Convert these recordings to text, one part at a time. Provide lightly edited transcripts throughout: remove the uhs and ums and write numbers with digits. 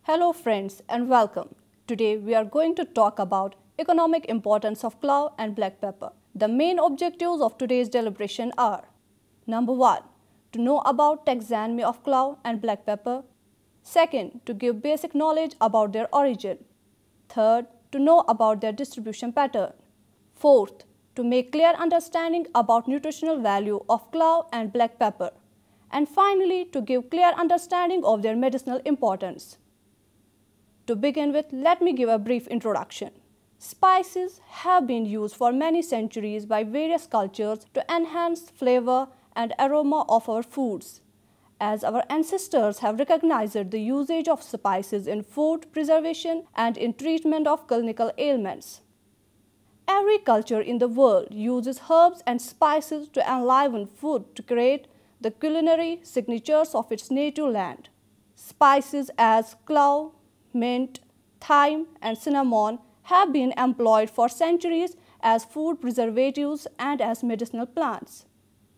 Hello friends and welcome. Today we are going to talk about economic importance of clove and black pepper. The main objectives of today's deliberation are: Number 1. To know about taxonomy of clove and black pepper. Second, to give basic knowledge about their origin. Third, to know about their distribution pattern. Fourth, to make clear understanding about nutritional value of clove and black pepper. And finally, to give clear understanding of their medicinal importance. To begin with, let me give a brief introduction. Spices have been used for many centuries by various cultures to enhance flavor and aroma of our foods, as our ancestors have recognized the usage of spices in food preservation and in treatment of clinical ailments. Every culture in the world uses herbs and spices to enliven food to create the culinary signatures of its native land. Spices as clove, mint, thyme, and cinnamon have been employed for centuries as food preservatives and as medicinal plants,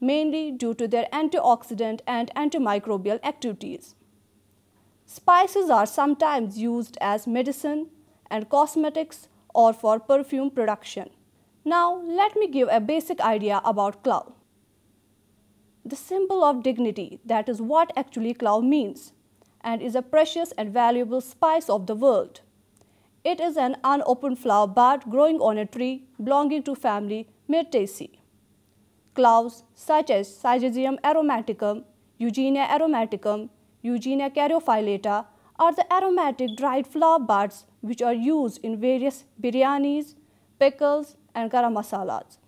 mainly due to their antioxidant and antimicrobial activities. Spices are sometimes used as medicine and cosmetics or for perfume production. Now, let me give a basic idea about clove. The symbol of dignity, that is what actually clove means, and is a precious and valuable spice of the world. It is an unopened flower bud growing on a tree belonging to family Myrtaceae. Cloves such as Syzygium aromaticum, Eugenia aromaticum, Eugenia caryophyllata are the aromatic dried flower buds which are used in various biryanis, pickles, and garam masalas.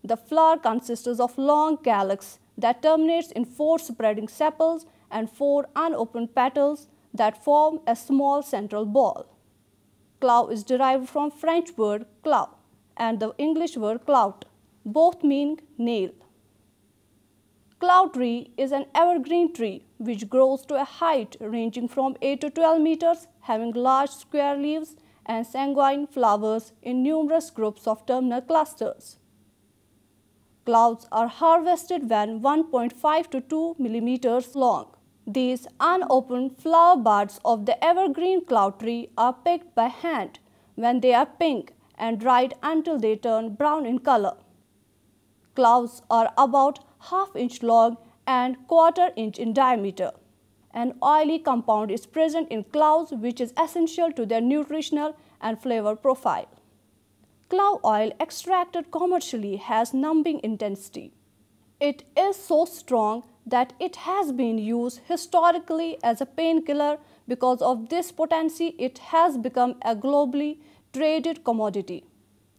The flower consists of long calyx that terminates in 4 spreading sepals and 4 unopened petals that form a small central ball. Clove is derived from French word clou and the English word clout. Both mean nail. Clove tree is an evergreen tree which grows to a height ranging from 8 to 12 meters, having large square leaves and sanguine flowers in numerous groups of terminal clusters. Cloves are harvested when 1.5 to 2 millimeters long. These unopened flower buds of the evergreen clove tree are picked by hand when they are pink and dried until they turn brown in color. Cloves are about ½ inch long and ¼ inch in diameter. An oily compound is present in cloves which is essential to their nutritional and flavor profile. Clove oil extracted commercially has numbing intensity. It is so strong that it has been used historically as a painkiller. Because of this potency, it has become a globally traded commodity.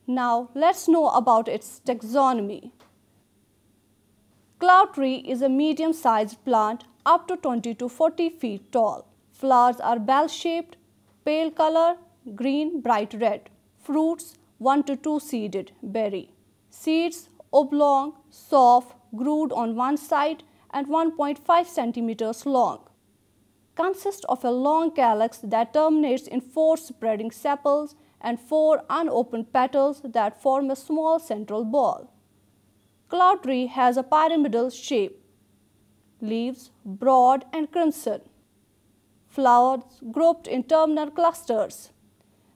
Now, let's know about its taxonomy. Clove tree is a medium-sized plant up to 20 to 40 feet tall. Flowers are bell-shaped, pale color, green, bright red. Fruits 1 to 2 seeded berry. Seeds oblong, soft, grooved on one side and 1.5 centimeters long. Consist of a long calyx that terminates in 4 spreading sepals and 4 unopened petals that form a small central ball. Clove tree has a pyramidal shape. Leaves broad and crimson. Flowers grouped in terminal clusters.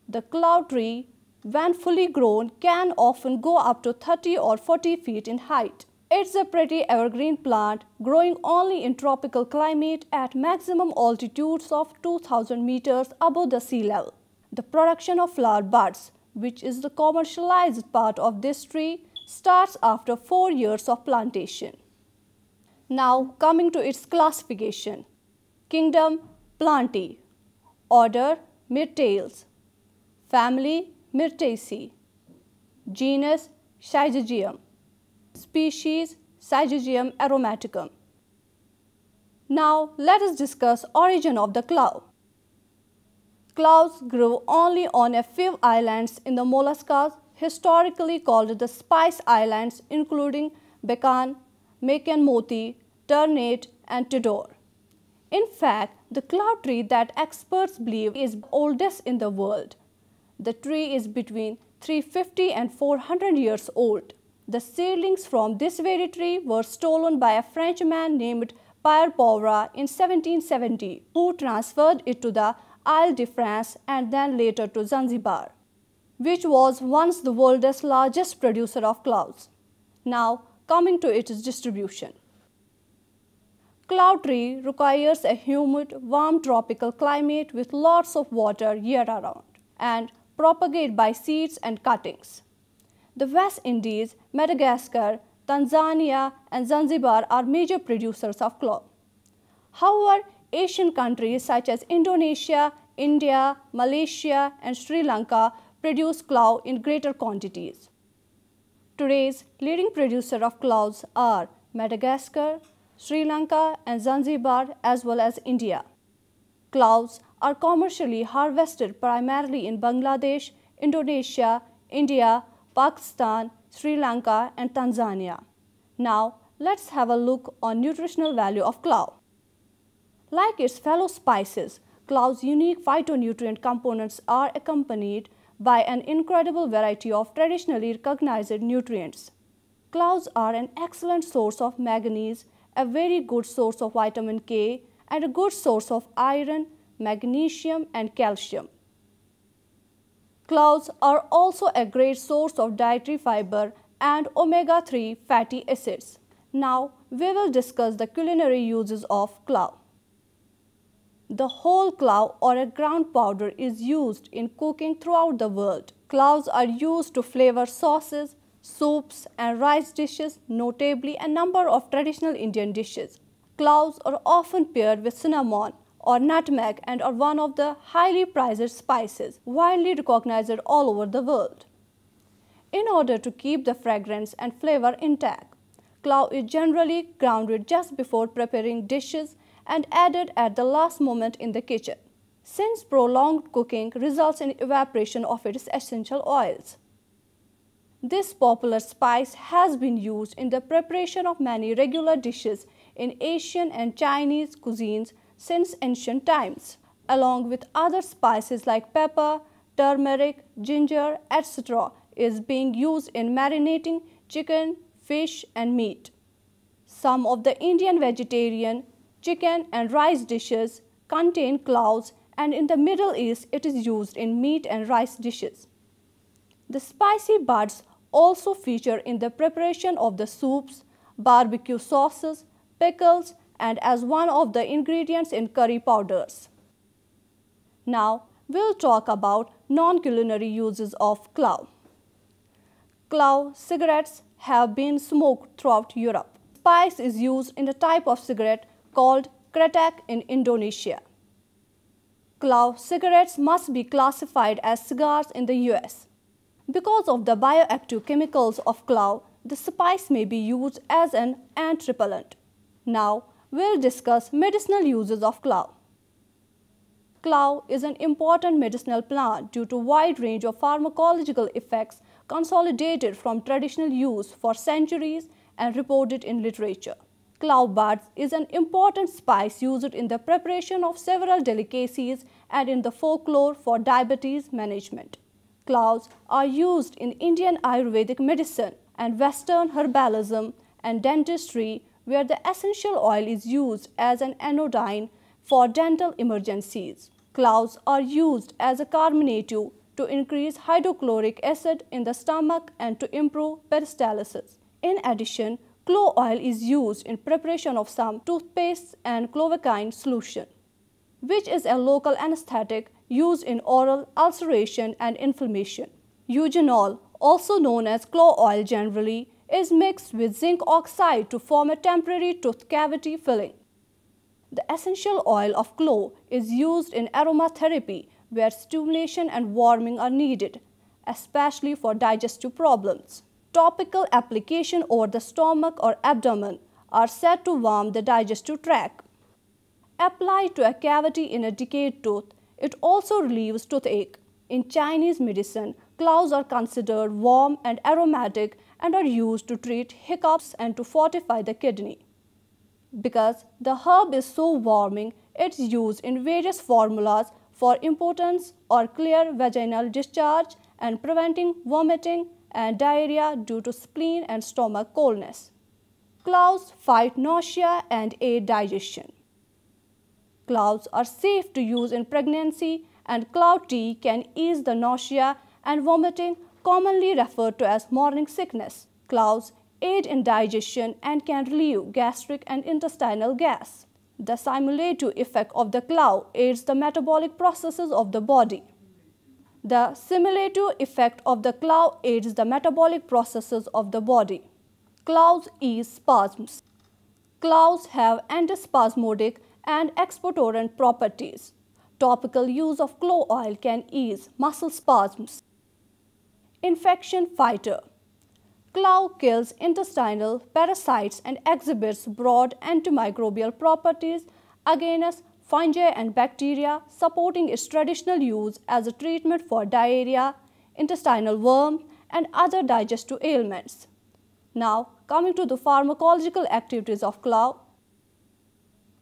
The clove tree, when fully grown, can often go up to 30 or 40 feet in height. It's a pretty evergreen plant growing only in tropical climate at maximum altitudes of 2000 meters above the sea level. The production of flower buds, which is the commercialized part of this tree, starts after 4 years of plantation. Now coming to its classification. Kingdom Plantae. Order Myrtales. Family Myrtaceae. Genus Syzygium. Species Syzygium aromaticum. Now let us discuss origin of the clove. Cloves grew only on a few islands in the Moluccas, historically called the Spice Islands, including Bacan, Macan Moti, Ternate, and Tidor. In fact, the clove tree that experts believe is the oldest in the world. The tree is between 350 and 400 years old. The seedlings from this very tree were stolen by a Frenchman named Pierre Pauvra in 1770, who transferred it to the Isle de France and then later to Zanzibar, which was once the world's largest producer of clouds. Now, coming to its distribution. Cloud tree requires a humid, warm tropical climate with lots of water year-round and propagate by seeds and cuttings. The West Indies, Madagascar, Tanzania and Zanzibar are major producers of cloud. However, Asian countries such as Indonesia, India, Malaysia and Sri Lanka produce cloud in greater quantities. Today's leading producer of clouds are Madagascar, Sri Lanka and Zanzibar as well as India. Clouds are commercially harvested primarily in Bangladesh, Indonesia, India, Pakistan, Sri Lanka and Tanzania. Now, let's have a look on nutritional value of clove. Like its fellow spices, clove's unique phytonutrient components are accompanied by an incredible variety of traditionally recognized nutrients. Cloves are an excellent source of manganese, a very good source of vitamin K, and a good source of iron, magnesium, and calcium. Cloves are also a great source of dietary fiber and omega-3 fatty acids. Now, we will discuss the culinary uses of clove. The whole clove or a ground powder is used in cooking throughout the world. Cloves are used to flavor sauces, soups and rice dishes, notably a number of traditional Indian dishes. Cloves are often paired with cinnamon or nutmeg and are one of the highly prized spices, widely recognized all over the world. In order to keep the fragrance and flavor intact, clove is generally grounded just before preparing dishes and added at the last moment in the kitchen, since prolonged cooking results in evaporation of its essential oils. This popular spice has been used in the preparation of many regular dishes in Asian and Chinese cuisines since ancient times, along with other spices like pepper, turmeric, ginger, etc. is being used in marinating chicken, fish and meat. Some of the Indian vegetarian, chicken and rice dishes contain cloves, and in the Middle East it is used in meat and rice dishes. The spicy buds also feature in the preparation of the soups, barbecue sauces, pickles and as one of the ingredients in curry powders. Now, we'll talk about non-culinary uses of clove. Clove cigarettes have been smoked throughout Europe. Spice is used in a type of cigarette called kretek in Indonesia. Clove cigarettes must be classified as cigars in the US. Because of the bioactive chemicals of clove, the spice may be used as an ant repellent. Now, we'll discuss medicinal uses of clove. Clove is an important medicinal plant due to a wide range of pharmacological effects consolidated from traditional use for centuries and reported in literature. Clove buds is an important spice used in the preparation of several delicacies and in the folklore for diabetes management. Cloves are used in Indian Ayurvedic medicine and Western herbalism and dentistry, where the essential oil is used as an anodyne for dental emergencies. Cloves are used as a carminative to increase hydrochloric acid in the stomach and to improve peristalsis. In addition, clove oil is used in preparation of some toothpastes and clovecaine solution, which is a local anesthetic used in oral ulceration and inflammation. Eugenol, also known as clove oil generally, is mixed with zinc oxide to form a temporary tooth cavity filling. The essential oil of clove is used in aromatherapy where stimulation and warming are needed, especially for digestive problems. Topical application over the stomach or abdomen are said to warm the digestive tract. Applied to a cavity in a decayed tooth, it also relieves toothache. In Chinese medicine, cloves are considered warm and aromatic and are used to treat hiccups and to fortify the kidney. Because the herb is so warming, it's used in various formulas for impotence or clear vaginal discharge and preventing vomiting and diarrhea due to spleen and stomach coldness. Cloves fight nausea and aid digestion. Cloves are safe to use in pregnancy, and clove tea can ease the nausea and vomiting, commonly referred to as morning sickness. Cloves aid in digestion and can relieve gastric and intestinal gas. The stimulative effect of the clove aids the metabolic processes of the body. The stimulative effect of the clove aids the metabolic processes of the body. Cloves ease spasms. Cloves have antispasmodic and expectorant properties. Topical use of clove oil can ease muscle spasms. Infection fighter. Clove kills intestinal parasites and exhibits broad antimicrobial properties against fungi and bacteria, supporting its traditional use as a treatment for diarrhea, intestinal worms, and other digestive ailments. Now, coming to the pharmacological activities of clove.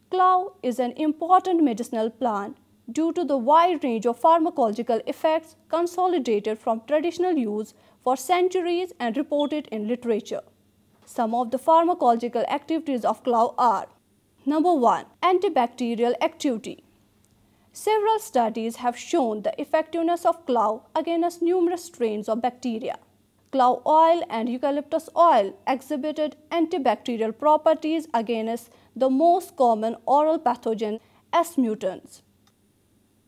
Clove is an important medicinal plant due to the wide range of pharmacological effects consolidated from traditional use for centuries and reported in literature. Some of the pharmacological activities of clove are: Number 1. Antibacterial activity. Several studies have shown the effectiveness of clove against numerous strains of bacteria. Clove oil and eucalyptus oil exhibited antibacterial properties against the most common oral pathogen S. mutans.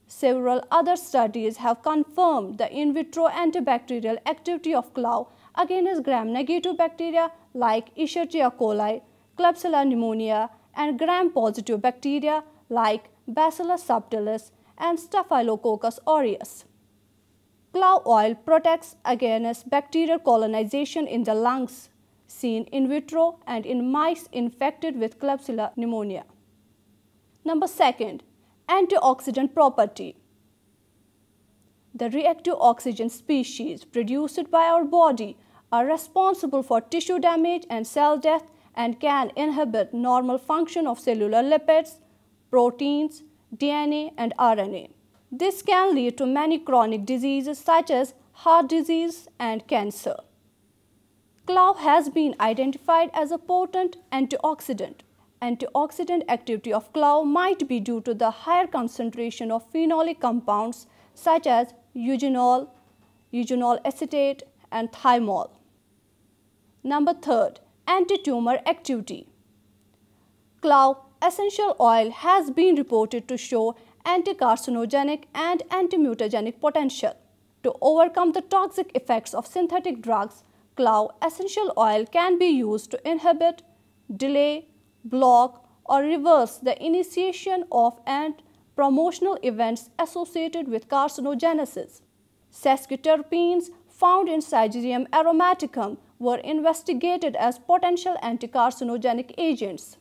Several other studies have confirmed the in vitro antibacterial activity of clove against gram-negative bacteria like Escherichia coli, Klebsiella pneumoniae, and gram-positive bacteria like Bacillus subtilis and Staphylococcus aureus. Clove oil protects against bacterial colonization in the lungs, seen in vitro and in mice infected with Klebsiella pneumoniae. Number 2. Antioxidant property. The reactive oxygen species produced by our body are responsible for tissue damage and cell death and can inhibit normal function of cellular lipids, proteins, DNA, and RNA. This can lead to many chronic diseases such as heart disease and cancer. Clove has been identified as a potent antioxidant. Antioxidant activity of clove might be due to the higher concentration of phenolic compounds such as eugenol, eugenol acetate, and thymol. Number 3. Anti-tumor activity. Clove essential oil has been reported to show anti-carcinogenic and anti-mutagenic potential. To overcome the toxic effects of synthetic drugs, clove essential oil can be used to inhibit, delay, block, or reverse the initiation of and promotional events associated with carcinogenesis. Sesquiterpenes found in Syzygium aromaticum were investigated as potential anticarcinogenic agents.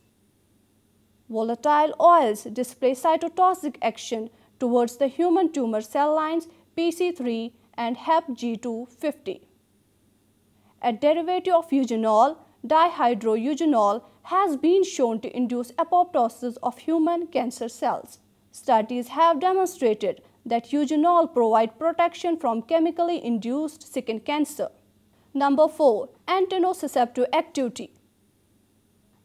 Volatile oils display cytotoxic action towards the human tumor cell lines PC3 and HepG250. A derivative of eugenol, dihydroeugenol, has been shown to induce apoptosis of human cancer cells. Studies have demonstrated that eugenol provides protection from chemically induced skin cancer. Number 4. Antinociceptive activity.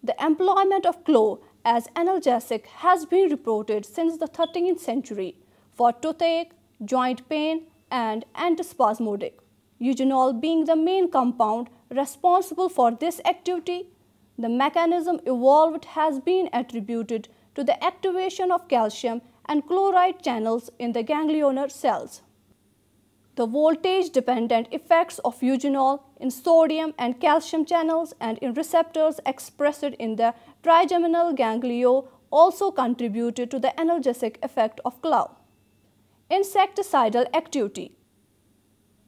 The employment of clove as analgesic has been reported since the 13th century for toothache, joint pain, and antispasmodic. Eugenol being the main compound responsible for this activity, the mechanism evolved has been attributed to the activation of calcium and chloride channels in the ganglionar cells. The voltage-dependent effects of eugenol in sodium and calcium channels and in receptors expressed in the trigeminal ganglion also contributed to the analgesic effect of clove. Insecticidal activity.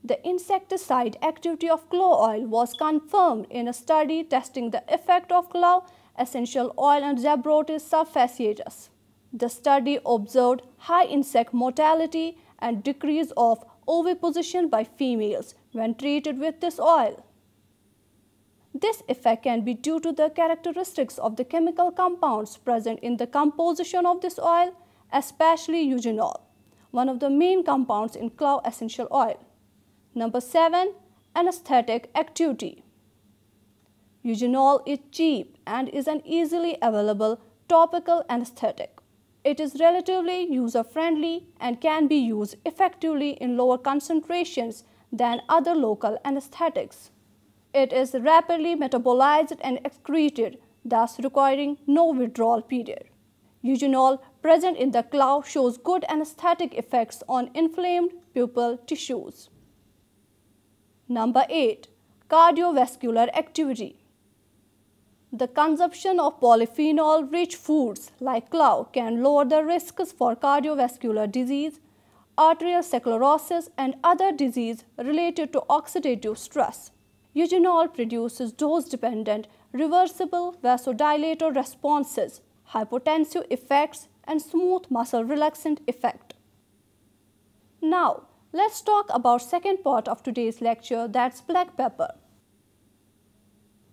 The insecticide activity of clove oil was confirmed in a study testing the effect of clove essential oil on Zabrotis subfasciatus. The study observed high insect mortality and decrease of oviposition by females when treated with this oil. This effect can be due to the characteristics of the chemical compounds present in the composition of this oil, especially eugenol, one of the main compounds in clove essential oil. Number 7. Anesthetic activity. Eugenol is cheap and is an easily available topical anesthetic. It is relatively user-friendly and can be used effectively in lower concentrations than other local anesthetics. It is rapidly metabolized and excreted, thus requiring no withdrawal period. Eugenol present in the clove shows good anesthetic effects on inflamed pupil tissues. Number 8. Cardiovascular activity. The consumption of polyphenol-rich foods like clove can lower the risks for cardiovascular disease, arterial sclerosis, and other disease related to oxidative stress. Eugenol produces dose-dependent, reversible vasodilator responses, hypotensive effects, and smooth muscle relaxant effect. Now, let's talk about second part of today's lecture, that's black pepper.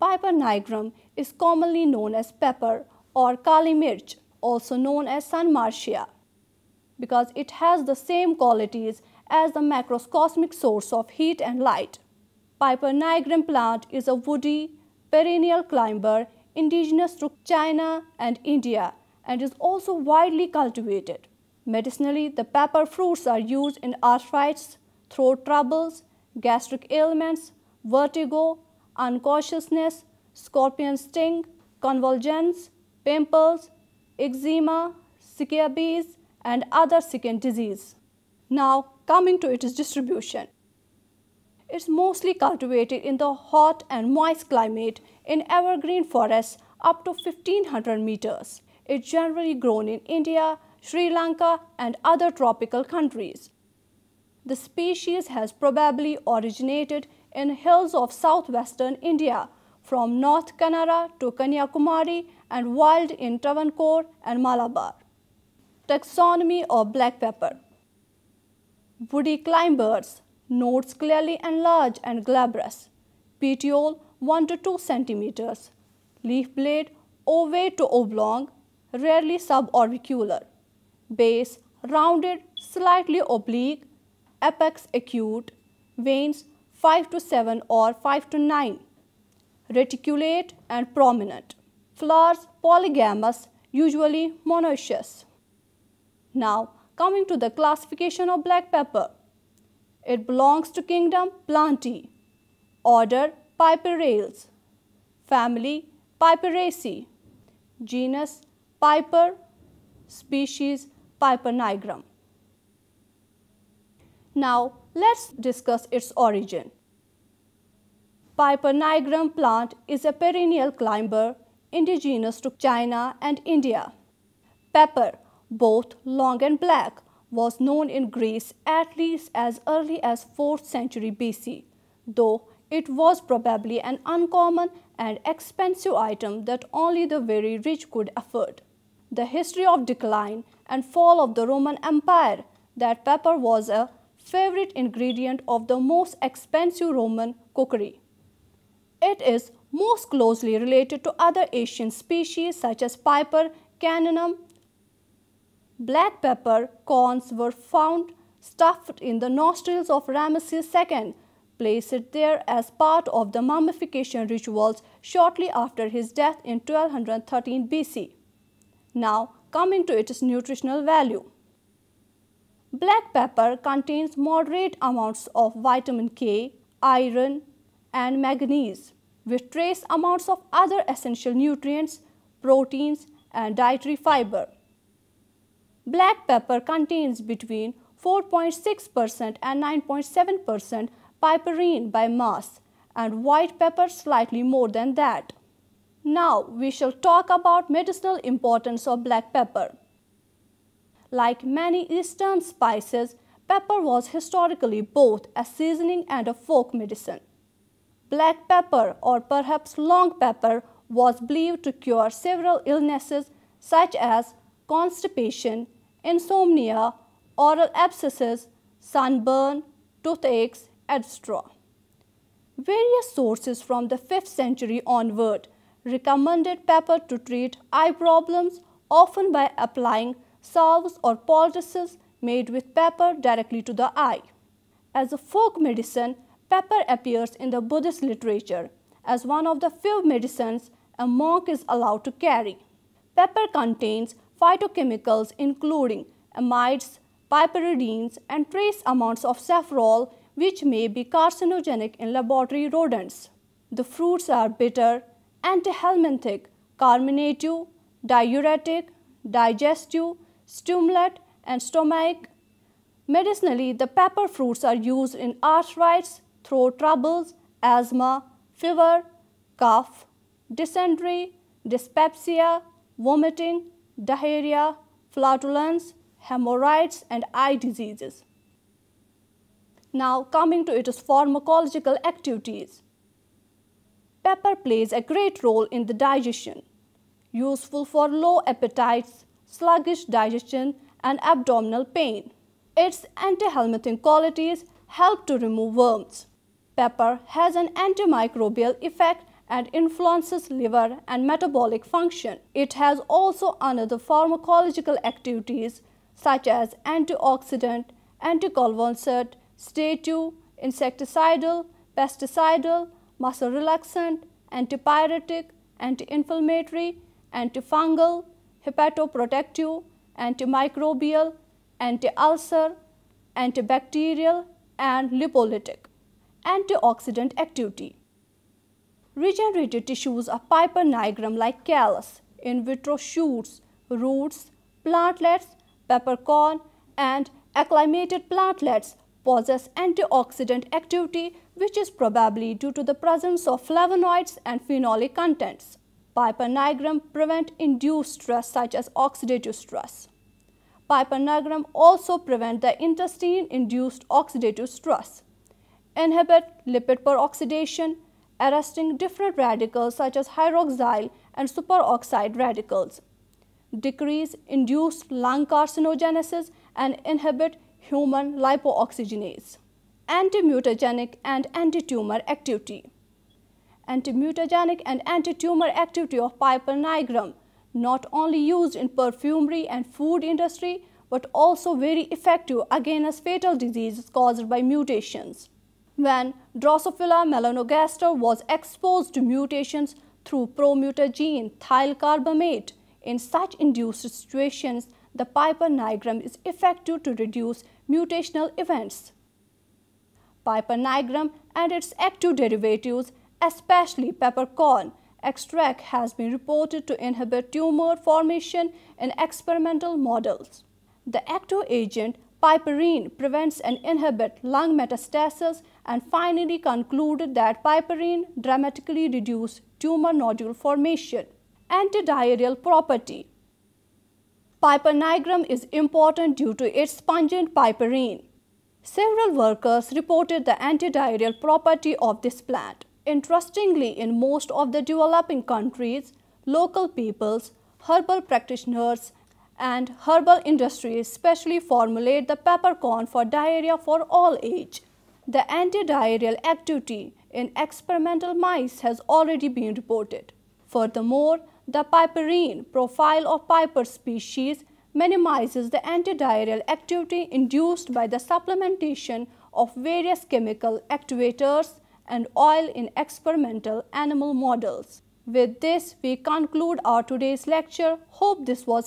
Piper nigrum is commonly known as pepper or kali mirch, also known as sun marcia, because it has the same qualities as the macrocosmic source of heat and light. Piper nigrum plant is a woody, perennial climber indigenous to China and India and is also widely cultivated. Medicinally, the pepper fruits are used in arthritis, throat troubles, gastric ailments, vertigo, unconsciousness, scorpion sting, convulsions, pimples, eczema, scabies, and other skin disease. Now, coming to its distribution. It's mostly cultivated in the hot and moist climate in evergreen forests up to 1500 meters. It's generally grown in India, Sri Lanka, and other tropical countries. The species has probably originated in hills of southwestern India, from North Kanara to Kanyakumari, and wild in Travancore and Malabar. Taxonomy of black pepper. Woody climbers, nodes clearly enlarged and glabrous. Petiole 1 to 2 centimeters. Leaf blade ovate to oblong, rarely suborbicular. Base rounded, slightly oblique. Apex acute. Veins 5 to 7 or 5 to 9. Reticulate and prominent. Flowers polygamous, usually monoecious. Now, coming to the classification of black pepper. It belongs to kingdom Plantae, order Piperales, family Piperaceae, genus Piper, species Piper nigrum. Now, let's discuss its origin. Piper nigrum plant is a perennial climber indigenous to China and India. Pepper, both long and black, was known in Greece at least as early as 4th century BC, though it was probably an uncommon and expensive item that only the very rich could afford. The history of decline and fall of the Roman Empire that pepper was a favorite ingredient of the most expensive Roman cookery. It is most closely related to other Asian species such as Piper caninum. Black pepper corns were found stuffed in the nostrils of Ramesses II, placed there as part of the mummification rituals shortly after his death in 1213 BC. Now, coming to its nutritional value. Black pepper contains moderate amounts of vitamin K, iron, and manganese, with trace amounts of other essential nutrients, proteins, and dietary fiber. Black pepper contains between 4.6% and 9.7% piperine by mass, and white pepper slightly more than that. Now we shall talk about medicinal importance of black pepper. Like many Eastern spices, pepper was historically both a seasoning and a folk medicine. Black pepper, or perhaps long pepper, was believed to cure several illnesses such as constipation, insomnia, oral abscesses, sunburn, toothaches, etc. Various sources from the 5th century onward recommended pepper to treat eye problems, often by applying salves or poultices made with pepper directly to the eye. As a folk medicine, pepper appears in the Buddhist literature as one of the few medicines a monk is allowed to carry. Pepper contains phytochemicals including amides, piperidines, and trace amounts of safrole, which may be carcinogenic in laboratory rodents. The fruits are bitter, antihelminthic, carminative, diuretic, digestive, stimulant, and stomachic. Medicinally, the pepper fruits are used in arthritis, throat troubles, asthma, fever, cough, dysentery, dyspepsia, vomiting, diarrhea, flatulence, hemorrhoids, and eye diseases. Now coming to its pharmacological activities. Pepper plays a great role in the digestion, useful for low appetites, sluggish digestion, and abdominal pain. Its antihelminthic qualities help to remove worms. Pepper has an antimicrobial effect and influences liver and metabolic function. It has also another pharmacological activities such as antioxidant, anticonvulsant, sedative, insecticidal, pesticidal, muscle relaxant, antipyretic, anti-inflammatory, antifungal, hepatoprotective, antimicrobial, anti-ulcer, antibacterial, and lipolytic. Antioxidant activity. Regenerative tissues of Piper nigrum like callus, in vitro shoots, roots, plantlets, peppercorn, and acclimated plantlets possess antioxidant activity, which is probably due to the presence of flavonoids and phenolic contents. Piper nigrum prevent induced stress such as oxidative stress. Piper nigrum also prevent the intestine-induced oxidative stress, inhibit lipid peroxidation, arresting different radicals such as hydroxyl and superoxide radicals, decrease induced lung carcinogenesis, and inhibit human lipooxygenase. Antimutagenic and anti-tumor activity. Antimutagenic and anti-tumor activity of Piper nigrum not only used in perfumery and food industry but also very effective against fatal diseases caused by mutations. When Drosophila melanogaster was exposed to mutations through promutagene thiolcarbamate, in such induced situations, the Piper nigrum is effective to reduce mutational events. Piper nigrum and its active derivatives, especially peppercorn extract, has been reported to inhibit tumor formation in experimental models. The active agent piperine prevents and inhibits lung metastasis, and finally concluded that piperine dramatically reduces tumor nodule formation. Antidiarrheal property. Piper nigrum is important due to its pungent piperine. Several workers reported the antidiarrheal property of this plant. Interestingly, in most of the developing countries, local peoples, herbal practitioners, and herbal industries specially formulate the peppercorn for diarrhea for all age. The antidiarrheal activity in experimental mice has already been reported. Furthermore, the piperine profile of Piper species minimizes the antidiarrheal activity induced by the supplementation of various chemical activators and oil in experimental animal models. With this, we conclude our today's lecture. Hope this was